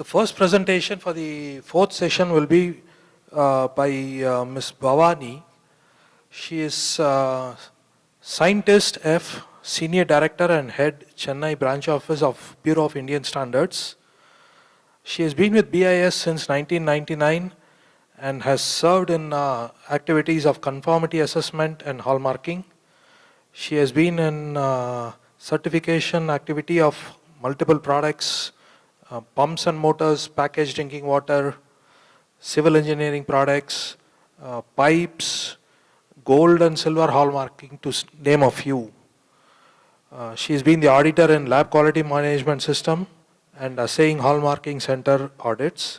The first presentation for the fourth session will be by Ms. Bhavani. She is Scientist F, Senior Director and Head, Chennai Branch Office of Bureau of Indian Standards. She has been with BIS since 1999 and has served in activities of conformity assessment and hallmarking. She has been in certification activity of multiple products, pumps and motors, packaged drinking water, civil engineering products, pipes, gold and silver hallmarking, to name a few. She has been the auditor in lab quality management system and assaying hallmarking center audits.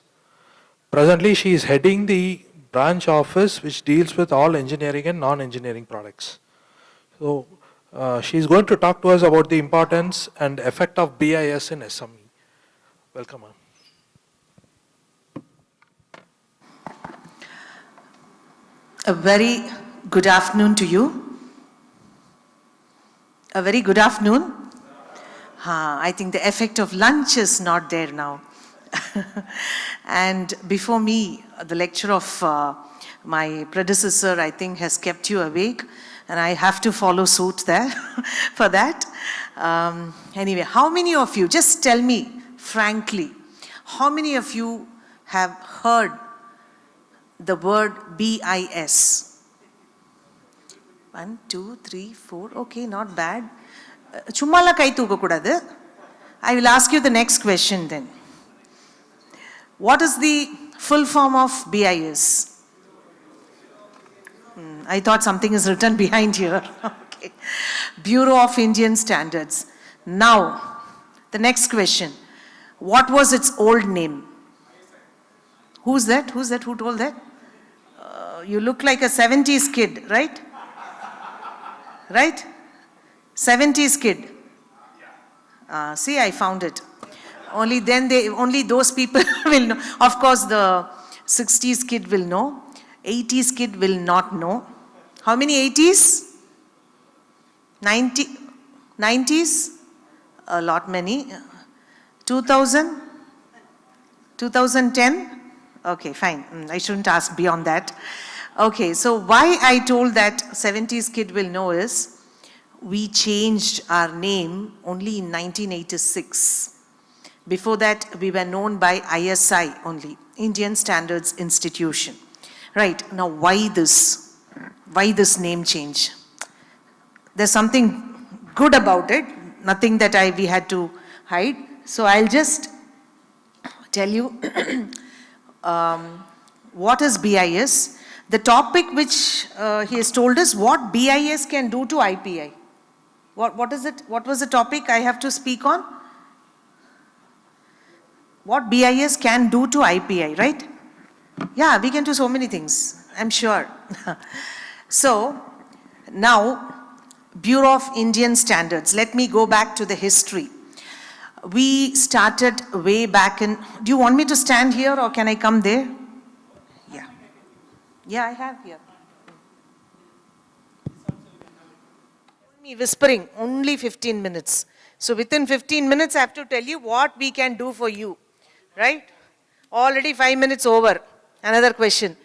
Presently, she is heading the branch office which deals with all engineering and non-engineering products. So, she is going to talk to us about the importance and effect of BIS in SME. Welcome, ma'am. A very good afternoon to you. A very good afternoon. I think the effect of lunch is not there now. And before me, the lecture of my predecessor, I think, has kept you awake, and I have to follow suit there for that. Anyway, how many of you, just tell me frankly, how many of you have heard the word BIS? 1, 2, 3, 4, okay, not bad. Chummala kai thookakoodadu. I will ask you the next question then. What is the full form of BIS? I thought something is written behind here. Okay. Bureau of Indian Standards. Now, the next question. What was its old name? Who's that? Who's that? Who told that? You look like a 70s kid, right? Right? 70s kid. See, I found it. Only those people will know. Of course, the 60s kid will know. 80s kid will not know. How many 80s? 90s? A lot many. 2000? 2010? Okay, fine. I shouldn't ask beyond that. Okay, so why I told that 70s kid will know is, we changed our name only in 1986. Before that, we were known by ISI only, Indian Standards Institution. Right, now why this? Why this name change? There's something good about it, nothing that we had to hide. So I'll just tell you what is BIS. The topic which he has told us, what BIS can do to IPI. What is it? What was the topic I have to speak on? What BIS can do to IPI, right? Yeah, we can do so many things, I'm sure. So, now, Bureau of Indian Standards. Let me go back to the history. We started way back in, do you want me to stand here or can I come there? Yeah. Yeah, I have here. Me whispering, only 15 minutes. So within 15 minutes, I have to tell you what we can do for you, right? Already 5 minutes over. Another question.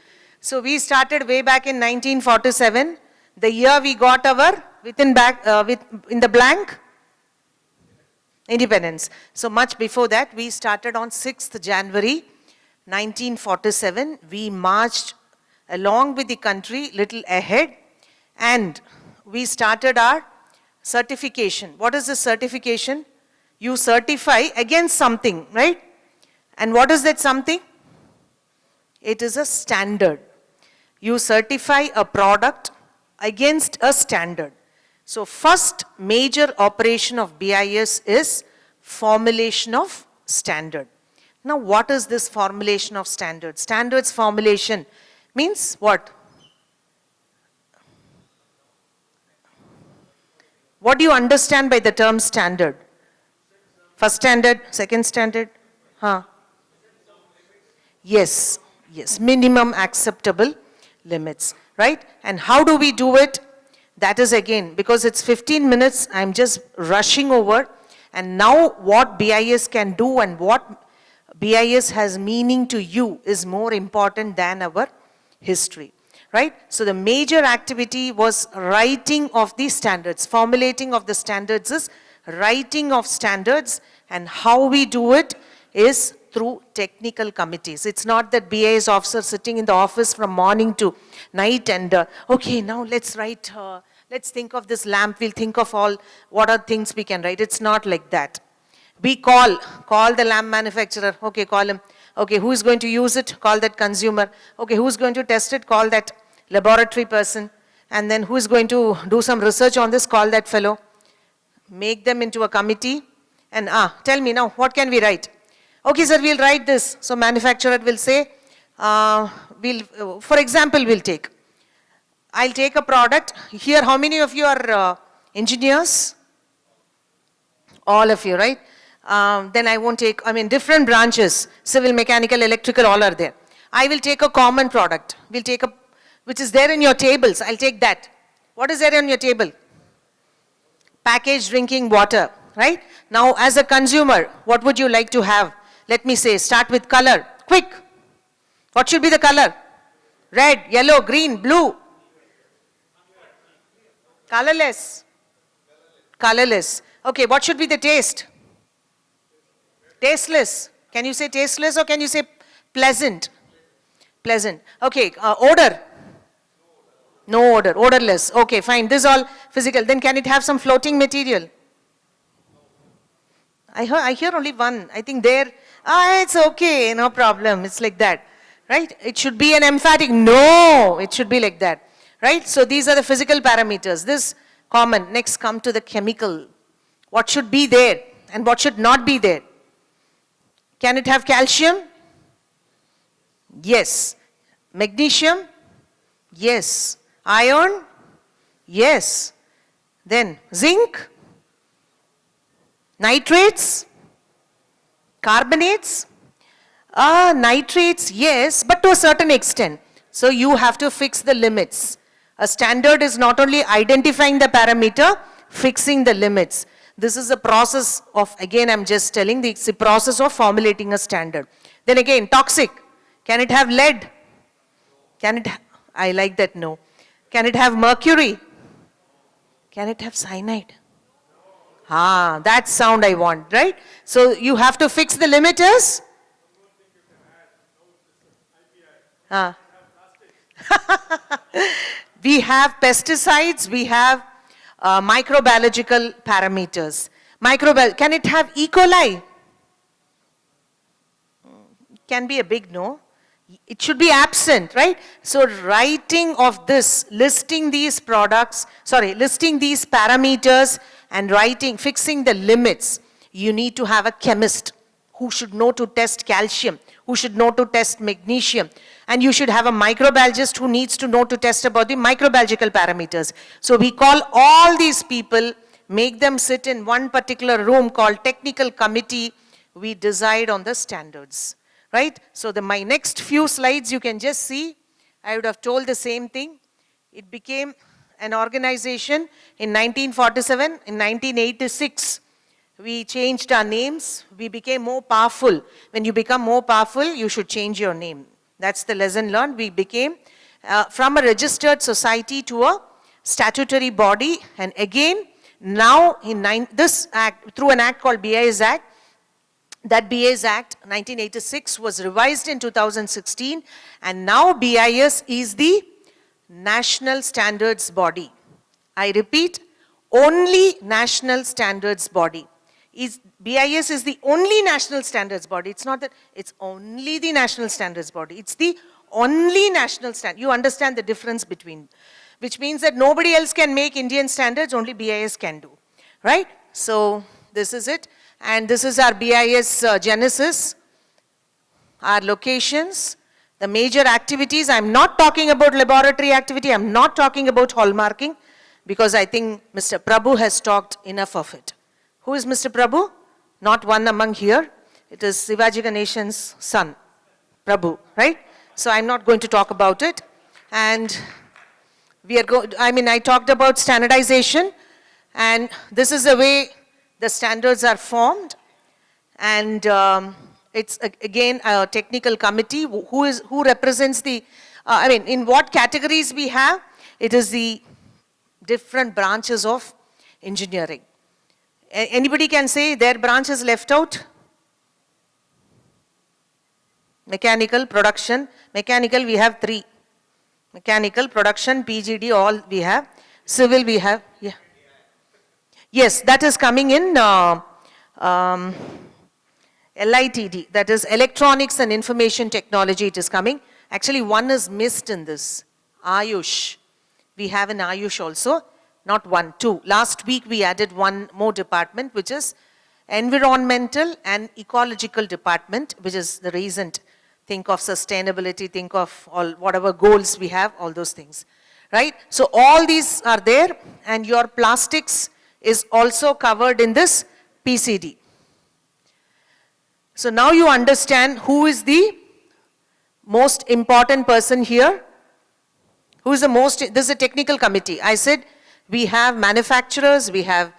So we started way back in 1947. The year we got our, in the blank, independence. So much before that, we started on 6th January 1947. We marched along with the country little ahead, and we started our certification. What is the certification? You certify against something, right? And what is that something? It is a standard. You certify a product against a standard. So first major operation of BIS is formulation of standard. Now what is this formulation of standard? Standards formulation means what? What do you understand by the term standard? First standard, second standard? Yes, yes, minimum acceptable limits, right? And how do we do it? That is again, because it's 15 minutes, I'm just rushing over. And now what BIS can do and what BIS has meaning to you is more important than our history, right? So the major activity was writing of the standards. Formulating of the standards is writing of standards, and how we do it is through technical committees. It's not that BIS officer sitting in the office from morning to night and, okay, now let's write, let's think of this lamp, we'll think of all, what are things we can write. It's not like that. We call the lamp manufacturer, okay, call him. Okay, who is going to use it? Call that consumer. Okay, who's going to test it? Call that laboratory person. And then who is going to do some research on this? Call that fellow. Make them into a committee and tell me now, what can we write? Okay, sir, we'll write this. So manufacturer will say, for example, I'll take a product. Here, how many of you are engineers? All of you, right? Then I won't take, different branches, civil, mechanical, electrical, all are there. I will take a common product. We'll take which is there in your tables. I'll take that. What is there on your table? Packaged drinking water, right? Now, as a consumer, what would you like to have? Let me say, start with color. Quick. What should be the color? Red, yellow, green, blue. Colorless. Colorless. Okay, what should be the taste? Tasteless. Can you say tasteless or can you say pleasant? Pleasant. Okay, odor. No odor, odorless. Okay, fine. This is all physical. Then can it have some floating material? I hear only one. I think there, it's okay, no problem. It's like that, right? It should be an emphatic no. It should be like that, right? So these are the physical parameters. This common. Next, come to the chemical. What should be there and what should not be there? Can it have calcium? Yes. Magnesium? Yes. Iron? Yes. Then zinc? Nitrates? Carbonates? Nitrates, yes, but to a certain extent. So you have to fix the limits. A standard is not only identifying the parameter, fixing the limits. This is a process of, again, I'm just telling, it's a process of formulating a standard. Then again, toxic. Can it have lead? Can it, I like that, no. Can it have mercury? Can it have cyanide? That sound I want, right? So you have to fix the limiters. We have pesticides, we have microbiological parameters. Can it have E. coli? Can be a big no. It should be absent, right? So writing of this, listing these parameters and fixing the limits, you need to have a chemist who should know to test calcium, who should know to test magnesium, and you should have a microbiologist who needs to know to test about the microbiological parameters. So we call all these people, make them sit in one particular room called technical committee. We decide on the standards, right? So my next few slides you can just see, I would have told the same thing. It became an organization in 1947, in 1986. We changed our names, we became more powerful. When you become more powerful, you should change your name. That's the lesson learned. We became from a registered society to a statutory body, and again, now in this act, through an act called BIS Act, that BIS Act 1986 was revised in 2016, and now BIS is the national standards body. I repeat, only national standards body. BIS is the only national standards body. It's not that it's only the national standards body. It's the only national standard. You understand the difference between, which means that nobody else can make Indian standards, only BIS can do, right? So this is it. And this is our BIS genesis, our locations, the major activities. I'm not talking about laboratory activity. I'm not talking about hallmarking, because I think Mr. Prabhu has talked enough of it. Who is Mr. Prabhu? Not one among here. It is Shivaji Ganeshan's son, Prabhu, right? So I'm not going to talk about it. And we are I talked about standardization, and this is the way the standards are formed. And It's again a technical committee who represents the, in what categories we have? It is the different branches of engineering. Anybody can say their branch is left out? Mechanical, production. Mechanical, we have 3. Mechanical, production, PGD, all we have. Civil, we have, yeah. Yes, that is coming in LITD, that is Electronics and Information Technology, it is coming. Actually, one is missed in this, Ayush. We have an Ayush also, not 1, 2. Last week we added one more department, which is Environmental and Ecological Department, which is the recent. Think of sustainability, think of all whatever goals we have, all those things, right? So all these are there, and your plastics is also covered in this PCD. So now you understand who is the most important person here. Who is the most, this is a technical committee. I said we have manufacturers, we have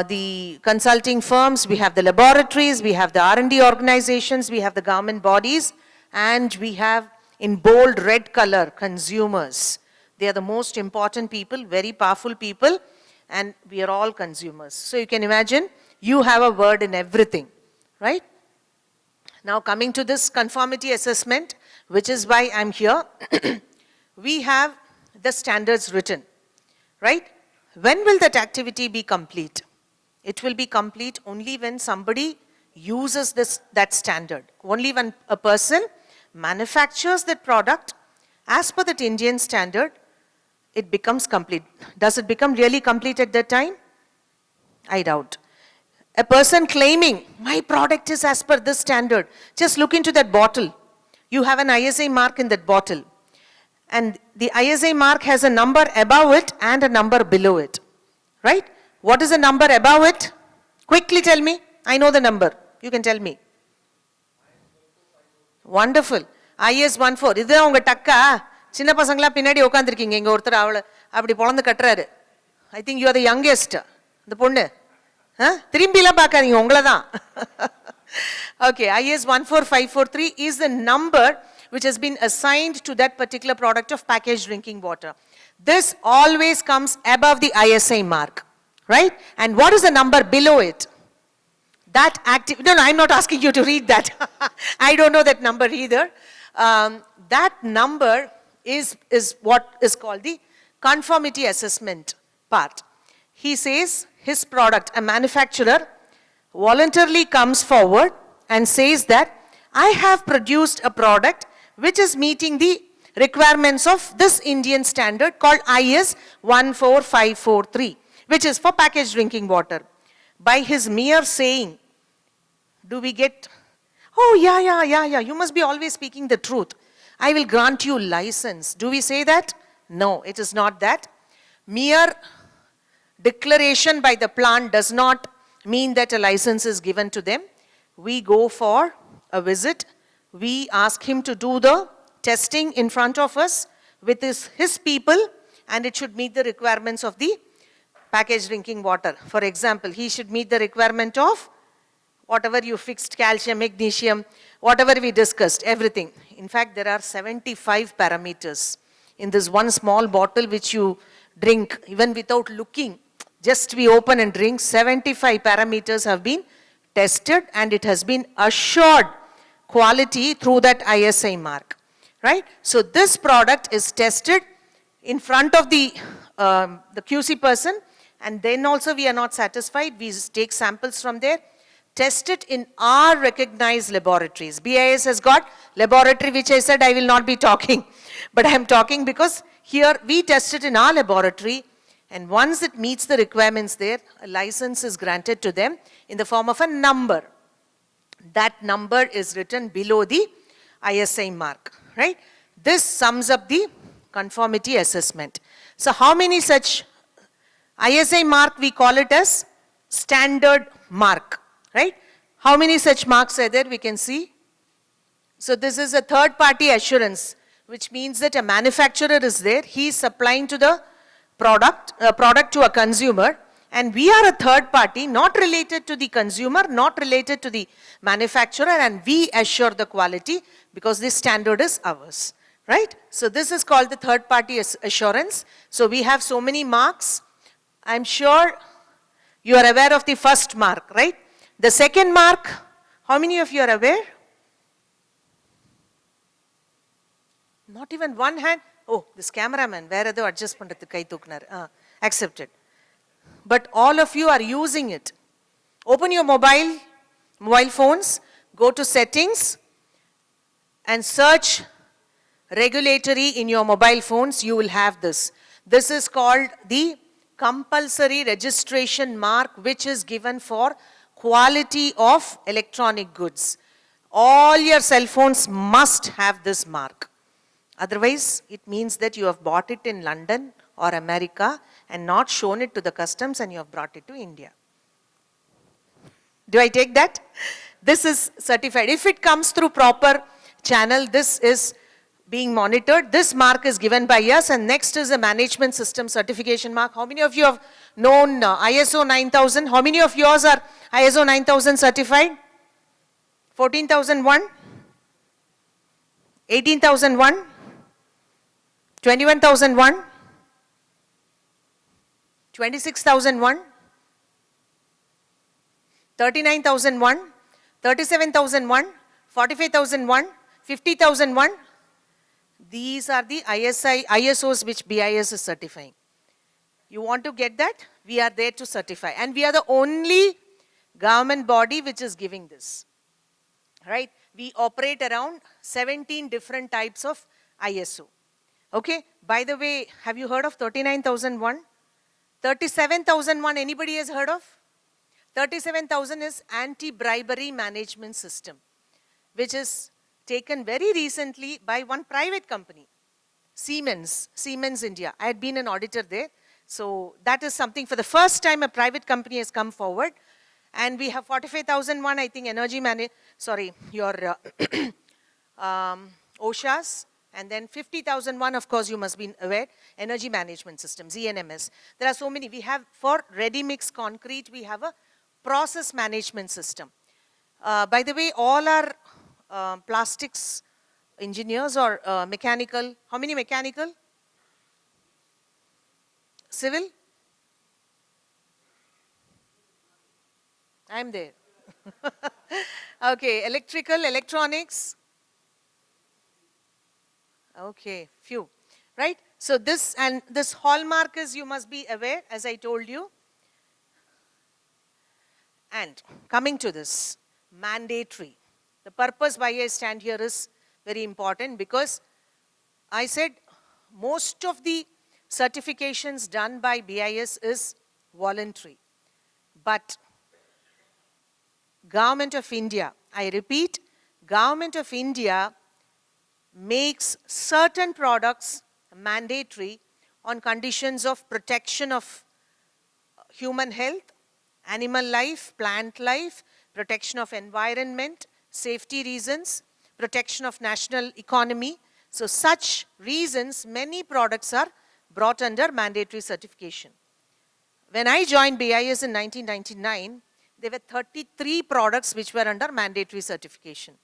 the consulting firms, we have the laboratories, we have the R&D organizations, we have the government bodies, and we have in bold red color consumers. They are the most important people, very powerful people, and we are all consumers. So you can imagine you have a word in everything, right? Now coming to this conformity assessment, which is why I'm here, we have the standards written, right? When will that activity be complete? It will be complete only when somebody uses that standard. Only when a person manufactures that product as per that Indian standard, it becomes complete. Does it become really complete at that time? I doubt. A person claiming, my product is as per this standard. Just look into that bottle. You have an ISI mark in that bottle. And the ISI mark has a number above it and a number below it, right? What is the number above it? Quickly tell me. I know the number. You can tell me. Wonderful. IS 14. This is your takka. Chinna pasangla pinadi ukandirukkinga inga orthar avula appadi polandu kattறாரு. I think you are the youngest. The ponnu. Thirumbila paakadinga ungala dhaan. Okay, IS 14543 is the number which has been assigned to that particular product of packaged drinking water. This always comes above the ISI mark, right? And what is the number below it? That no, I'm not asking you to read that. I don't know that number either. That number is what is called the conformity assessment part. He says his product, a manufacturer, voluntarily comes forward and says that I have produced a product which is meeting the requirements of this Indian standard called IS 14543, which is for packaged drinking water. By his mere saying, do we get, oh yeah, you must be always speaking the truth. I will grant you license. Do we say that? No, it is not that. Mere declaration by the plant does not mean that a license is given to them. We go for a visit. We ask him to do the testing in front of us with his people, and it should meet the requirements of the packaged drinking water. For example, he should meet the requirement of whatever you fixed, calcium, magnesium, whatever we discussed, everything. In fact, there are 75 parameters in this one small bottle which you drink, even without looking. Just we open and drink, 75 parameters have been tested, and it has been assured quality through that ISI mark, right? So this product is tested in front of the QC person, and then also we are not satisfied. We take samples from there, test it in our recognized laboratories. BIS has got laboratory, which I said I will not be talking, but I am talking because here we test it in our laboratory, and once it meets the requirements there, a license is granted to them in the form of a number. That number is written below the ISI mark, right? This sums up the conformity assessment. So how many such ISI mark we call it as standard mark, right? How many such marks are there? We can see. So this is a third party assurance, which means that a manufacturer is there. He is supplying to the product to a consumer, And we are a third party, not related to the consumer, not related to the manufacturer, and we assure the quality because this standard is ours, right? So this is called the third party assurance. So we have so many marks. I'm sure you are aware of the first mark, right? The second mark, how many of you are aware? Not even one hand. Oh, this cameraman, where are the adjustment at the kai tuknar? Accepted. But all of you are using it. Open your mobile phones, go to settings and search regulatory in your mobile phones. You will have this. This is called the compulsory registration mark, which is given for quality of electronic goods. All your cell phones must have this mark. Otherwise, it means that you have bought it in London or America and not shown it to the customs and you have brought it to India. Do I take that? This is certified. If it comes through proper channel, this is being monitored. This mark is given by us, and next is a management system certification mark. How many of you have known ISO 9000? How many of yours are ISO 9000 certified? 14,001? 18,001? 21,001? 26,001? 39,001? 37,001? 45,001? 50,001? These are the ISOs which BIS is certifying. You want to get that? We are there to certify. And we are the only government body which is giving this. Right? We operate around 17 different types of ISO. Okay? By the way, have you heard of 39,001? 37,001, anybody has heard of? 37,000 is anti-bribery management system, which is taken very recently by one private company, Siemens India. I had been an auditor there. So that is something, for the first time a private company has come forward. And we have 45,001, I think, your OSHAs. And then 50,001, of course, you must be aware, energy management systems, ENMS. There are so many. We have, for ready-mix concrete, we have a process management system. By the way, all our plastics engineers or mechanical, how many mechanical? Civil? I'm there. Okay, electrical, electronics. Okay, few, right? So this hallmark is, you must be aware, as I told you. And coming to this, mandatory. The purpose why I stand here is very important, because I said most of the certifications done by BIS is voluntary. But Government of India, I repeat, Government of India makes certain products mandatory on conditions of protection of human health, animal life, plant life, protection of environment, safety reasons, protection of national economy. So such reasons, many products are brought under mandatory certification. When I joined BIS in 1999, there were 33 products which were under mandatory certification.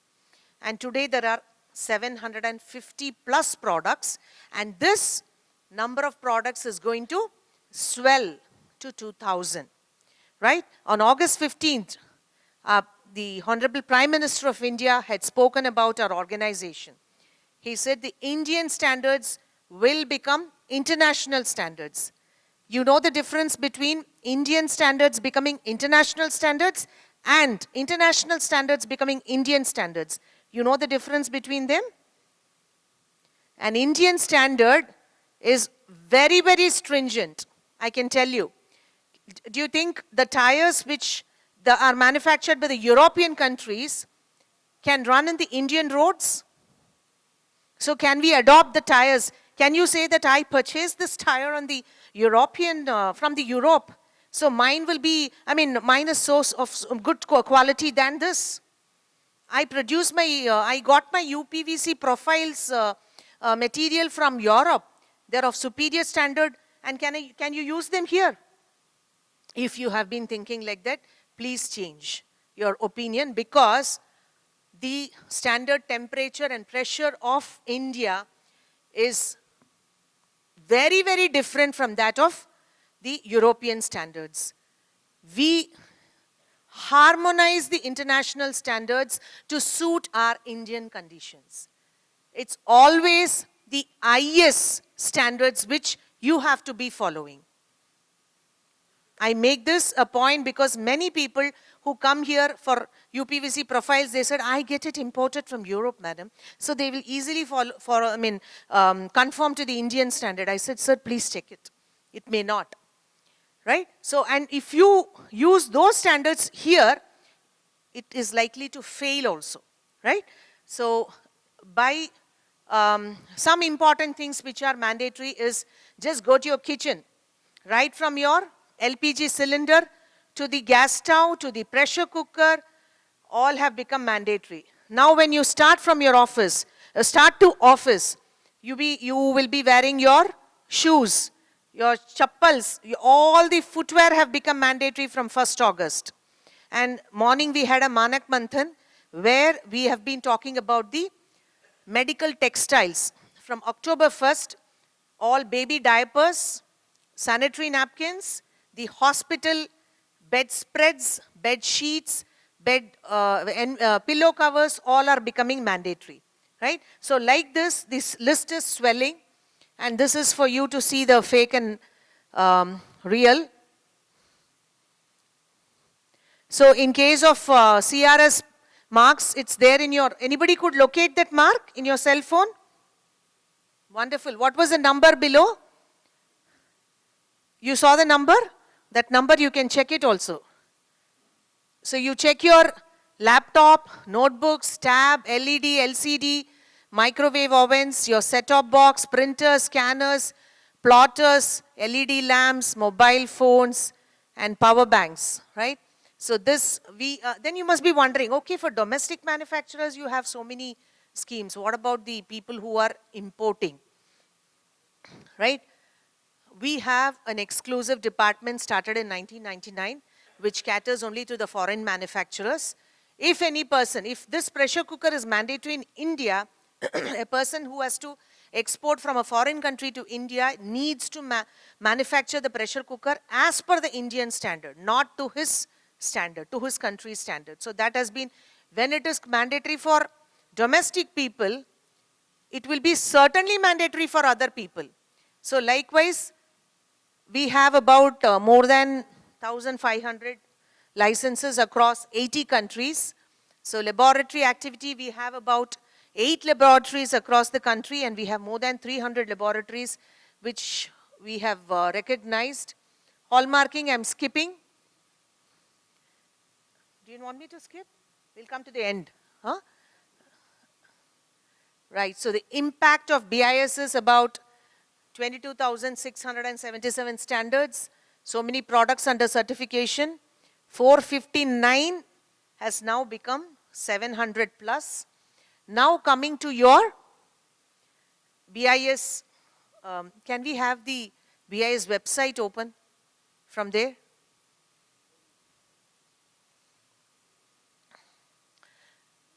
And today there are 750 plus products, and this number of products is going to swell to 2,000, right? On August 15th, the Honorable Prime Minister of India had spoken about our organization. He said the Indian standards will become international standards. You know the difference between Indian standards becoming international standards and international standards becoming Indian standards. You know the difference between them? An Indian standard is very, very stringent, I can tell you. Do you think the tires which are manufactured by the European countries can run in the Indian roads? So can we adopt the tires? Can you say that I purchased this tire on the European, from the Europe, so mine will be, mine is so of good quality than this? I produced I got my UPVC profiles material from Europe. They're of superior standard, and can you use them here? if you have been thinking like that, please change your opinion, because the standard temperature and pressure of India is very, very different from that of the European standards. We harmonize the international standards to suit our Indian conditions. It's always the IS standards which you have to be following. I make this a point because many people who come here for UPVC profiles, they said, I get it imported from Europe, madam. So they will easily conform to the Indian standard. I said, sir, please check it. It may not. Right? So, and if you use those standards here, it is likely to fail also. Right? So, by some important things which are mandatory is just go to your kitchen, right from your LPG cylinder to the gas stove to the pressure cooker, all have become mandatory. Now when you start from your office, start to office, you will be wearing your shoes, your chappals, all the footwear have become mandatory from 1st August. And morning we had a Manak Manthan where we have been talking about the medical textiles. From October 1st, all baby diapers, sanitary napkins, the hospital bedspreads, bed sheets, pillow covers, all are becoming mandatory, right? So like this list is swelling, and this is for you to see the fake and real. So in case of CRS marks, it's there in your, anybody could locate that mark in your cell phone? Wonderful. What was the number below? You saw the number? That number you can check it also. So you check your laptop, notebooks, tab, LED, LCD, microwave ovens, your set-top box, printers, scanners, plotters, LED lamps, mobile phones, and power banks, right? So this, then you must be wondering, okay, for domestic manufacturers, you have so many schemes. What about the people who are importing, right? We have an exclusive department started in 1999, which caters only to the foreign manufacturers. If any person, if this pressure cooker is mandatory in India, a person who has to export from a foreign country to India needs to manufacture the pressure cooker as per the Indian standard, not to his standard, to his country's standard. So that has been, when it is mandatory for domestic people, it will be certainly mandatory for other people. So likewise, we have about more than 1,500 licenses across 80 countries. So laboratory activity, we have about 8 laboratories across the country, and we have more than 300 laboratories which we have recognized. Hallmarking, I'm skipping. Do you want me to skip? We'll come to the end. Huh? Right, so the impact of BIS is about 22,677 standards, so many products under certification. 459 has now become 700 plus. Now coming to your BIS, can we have the BIS website open from there?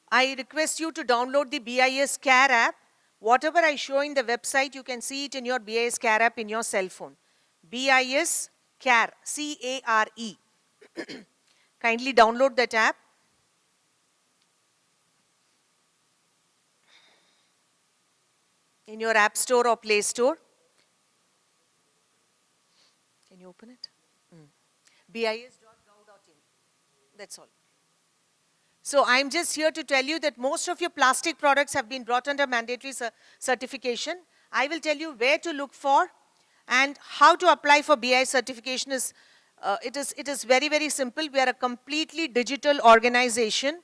I request you to download the BIS Care app. Whatever I show in the website, you can see it in your BIS Care app in your cell phone. BIS Care, C-A-R-E. Kindly download that app. In your App Store or Play Store. Can you open it? BIS.gov.in. That's all. So I'm just here to tell you that most of your plastic products have been brought under mandatory certification. I will tell you where to look for and how to apply for BIS certification. It is very, very simple. We are a completely digital organization.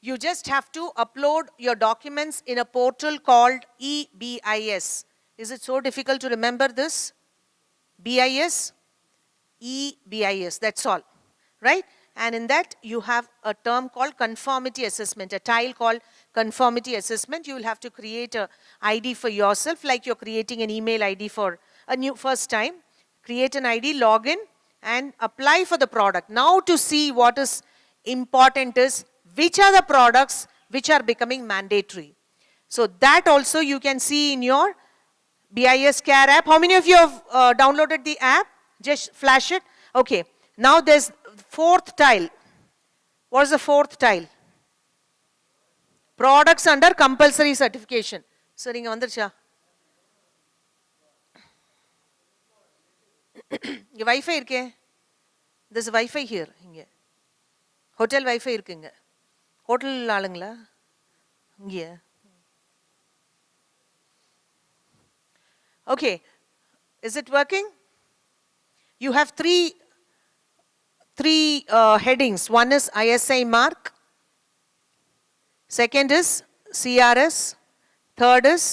You just have to upload your documents in a portal called EBIS. Is it so difficult to remember this? BIS? EBIS, that's all, right? And in that, you have a term called conformity assessment, a tile called conformity assessment. You will have to create an ID for yourself, like you're creating an email ID for a new first time. Create an ID, log in, and apply for the product. Now to see what is important is which are the products which are becoming mandatory. So that also you can see in your BIS Care app. How many of you have downloaded the app? Just flash it. Okay. Now there's fourth tile. What is the fourth tile? Products under compulsory certification. Sir, inga vandircha. இங்க wifi இருக்கே. There's a Wi-Fi here. இங்க hotel wifi இருக்குங்க. Hotel ஆளுங்களா? இங்க. Okay. Is it working? You have three headings. One is ISI mark. Second is CRS. Third is,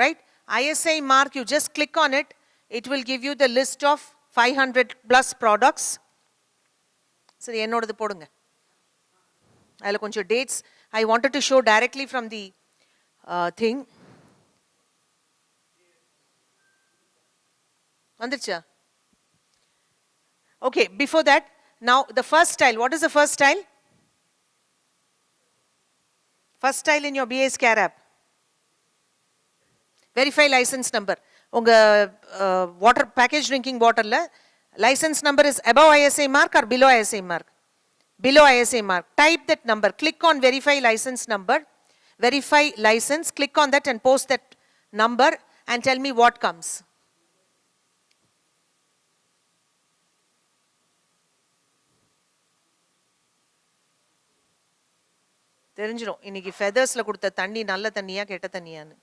right? ISI mark, you just click on it. It will give you the list of 500 plus products. So, என்னோடது போடுங்க. அதில் கொஞ்சம் dates. I wanted to show directly from the thing. வந்துருச்சா? Okay, before that, now the first tile. What is the first tile? First tile in your BIS Care app. Verify license number. Unga water package drinking water la license number is above ISI mark or below ISI mark? Below ISI mark. Type that number. Click on verify license number. Verify license. Click on that and post that number and tell me what comes. தெரிஞ்சிரும் இன்னைக்கு ஃபெதர்ஸ்ல கொடுத்த தண்ணி நல்ல தண்ணியா கெட்ட தண்ணியான்னு.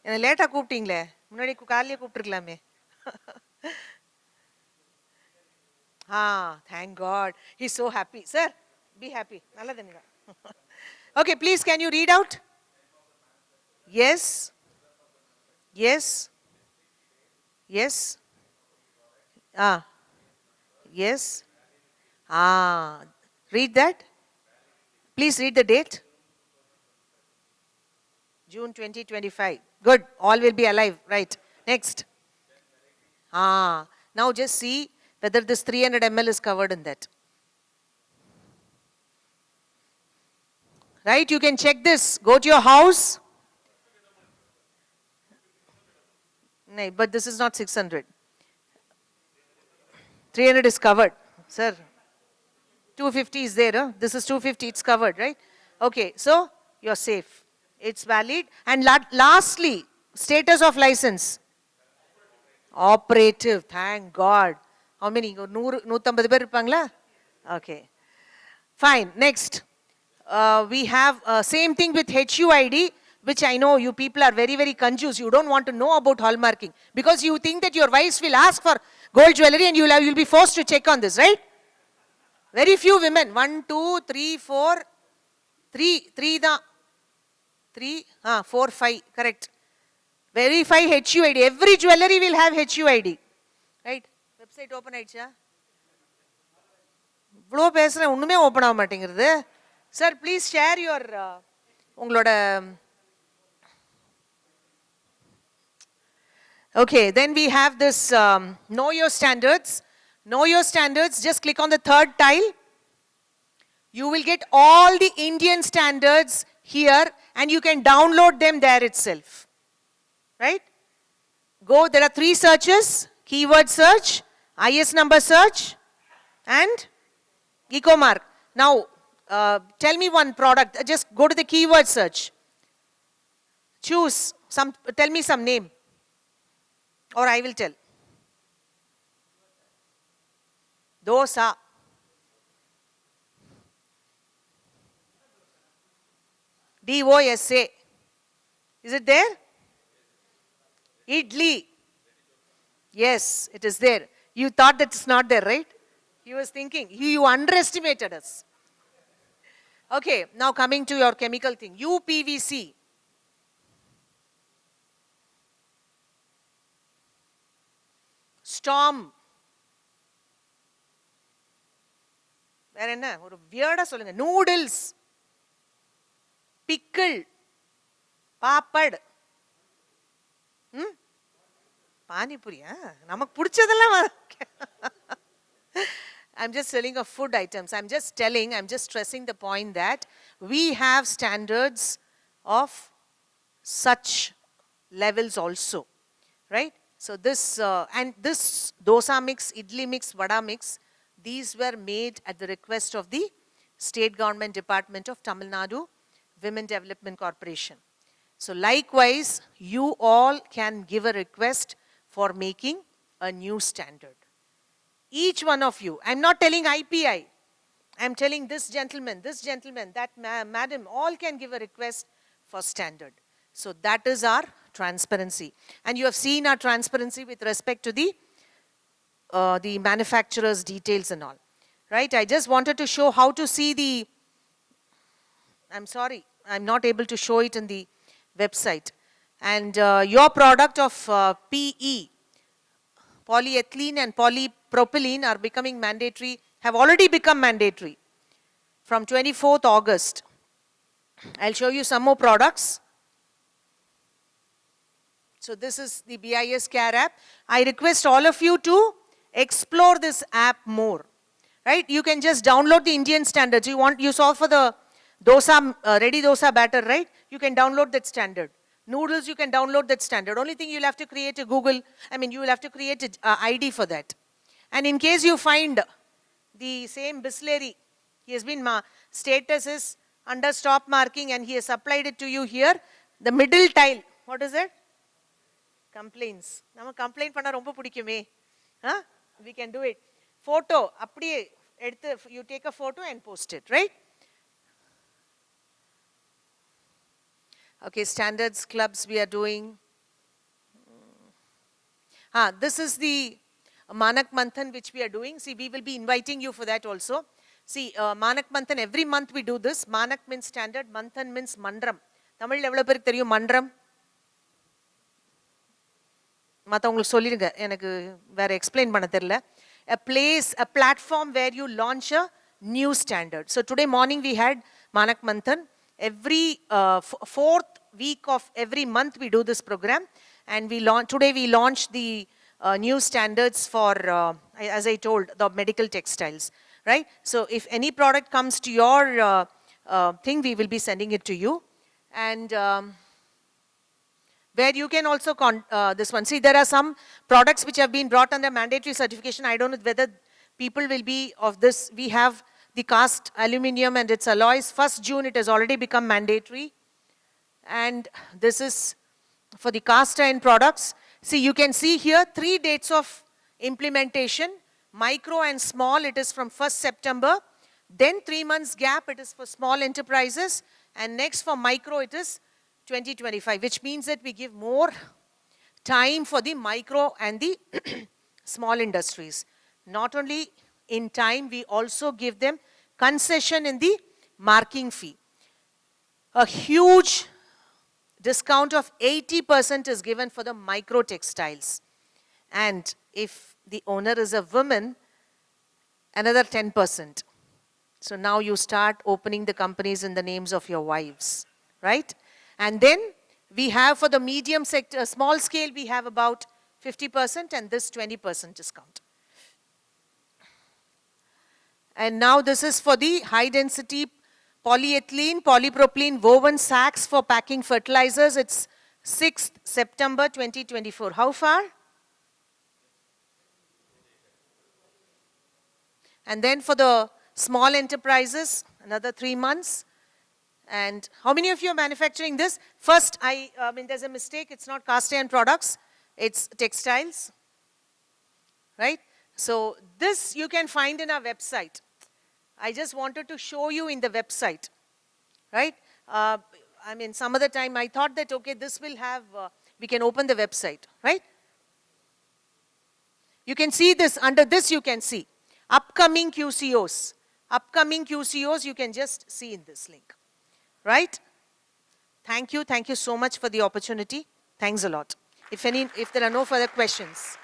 என்ன லேட்டா கூப்பிட்டீங்களே, முன்னாடி காலையிலே கூப்பிட்டுருக்கலாமே. Thank God. He's so happy. Sir, be happy. நல்ல தண்ணி தான். Okay, please can you read out? Yes. Yes. Yes. Yes. Read that. Please read the date. June 2025. Good. All will be alive. Right. Next. Now just see whether this 300 ml is covered in that. Right. You can check this. Go to your house. No, but this is not 600. 300 is covered. Sir. 250 is there. This is 250. It's covered, right? Okay. So you're safe. It's valid. And lastly, status of license. Operative. Thank God. How many? 150 பேர் இருப்பாங்களா? Okay. Fine. Next. We have same thing with HUID, which I know you people are very, very confused. You don't want to know about hallmarking because you think that your wives will ask for gold jewelry and you'll be forced to check on this, right? Very few women. 1, 2, 3, 4, 3 da. 3, 4, 5. Correct. Verify HUID. Every jewelry will have HUID. Right? Website open ஆயிடுச்சா? இவ்வளோ பேசுகிறேன் ஒன்றுமே open ஆக மாட்டேங்கிறது. Sir please share your உங்களோட. Okay, then we have this know your standards. Know your standards, just click on the third tile. You will get all the Indian standards here and you can download them there itself. Right? Go, there are 3 searches, keyword search, IS number search and Ecomark. Now, tell me one product, just go to the keyword search. Choose, tell me some name or I will tell. Dosa. DOSA. Is it there? Idli. Yes, it is there. You thought that it's not there, right? He was thinking. You underestimated us. Okay, now coming to your chemical thing. UPVC. Storm. வேற என்ன ஒரு வியர்டா சொல்லுங்க. Noodles, pickle, papad. பானிபூரியா நமக்கு பிடிச்சதெல்லாம் I'm just telling of food items. I'm just stressing the point that we have standards of such levels also, right? So this, and this dosa mix, idli mix, vada mix, these were made at the request of the State Government Department of Tamil Nadu Women Development Corporation. So likewise, you all can give a request for making a new standard. Each one of you. I'm not telling IPI. I'm telling this gentleman, that madam, all can give a request for standard. So that is our transparency. And you have seen our transparency with respect to the manufacturer's details and all. Right? I just wanted to show how to see the, I'm sorry, I'm not able to show it in the website. And your product of PE, polyethylene and polypropylene are becoming mandatory, have already become mandatory from 24th August. I'll show you some more products. So this is the BIS Care app. I request all of you to explore this app more. Right? You can just download the Indian standards. You saw for the dosa, ready dosa batter, right? You can download that standard. Noodles, you can download that standard. Only thing you'll have to create a Google, you will have to create an ID for that. And in case you find the same Bisleri, he has been, status is under stop marking and he has supplied it to you here. The middle tile, what is it? Complaints. Nama complain panna romba pudikume. We can do it. Photo, apdiye eduthu, you take a photo and post it, right? Okay, standards clubs we are doing. This is the Manak Manthan which we are doing. See, we will be inviting you for that also. See, Manak Manthan, every month we do this. Manak means standard, Manthan means mandram. Tamil developer theriyum mandram. மற்றவங்களுக்கு சொல்லிடுங்க, எனக்கு வேற explain பண்ண தெரியல. A platform where you launch a new standard. So today morning we had Manak Manthan. Every fourth week of every month we do this program, and today we launched the new standards for, as I told, the medical textiles, right? So if any product comes to your thing, we will be sending it to you. And where you can also, this one, see there are some products which have been brought under mandatory certification. I don't know whether people will be of this. We have the cast aluminium and its alloys. 1st June it has already become mandatory. And this is for the cast iron products. See, you can see here 3 dates of implementation. Micro and small, it is from 1st September. Then 3 months gap, it is for small enterprises. And next for micro, it is 2025, which means that we give more time for the micro and the small industries. Not only in time, we also give them concession in the marking fee. A huge discount of 80% is given for the micro textiles. And if the owner is a woman, another 10%. So now you start opening the companies in the names of your wives, right? And then we have for the medium sector, small scale, we have about 50% and this 20% discount. And now this is for the high density polyethylene, polypropylene woven sacks for packing fertilizers. It's 6th September 2024. How far? And then for the small enterprises, another 3 months. And how many of you are manufacturing this? First, there's a mistake. It's not cast iron products. It's textiles, right? So this you can find in our website. I just wanted to show you in the website, right? Some other time I thought that, okay, this will have, we can open the website, right? You can see this, under this you can see upcoming QCOs. Upcoming QCOs you can just see in this link. Right? Thank you so much for the opportunity. Thanks a lot. If there are no further questions.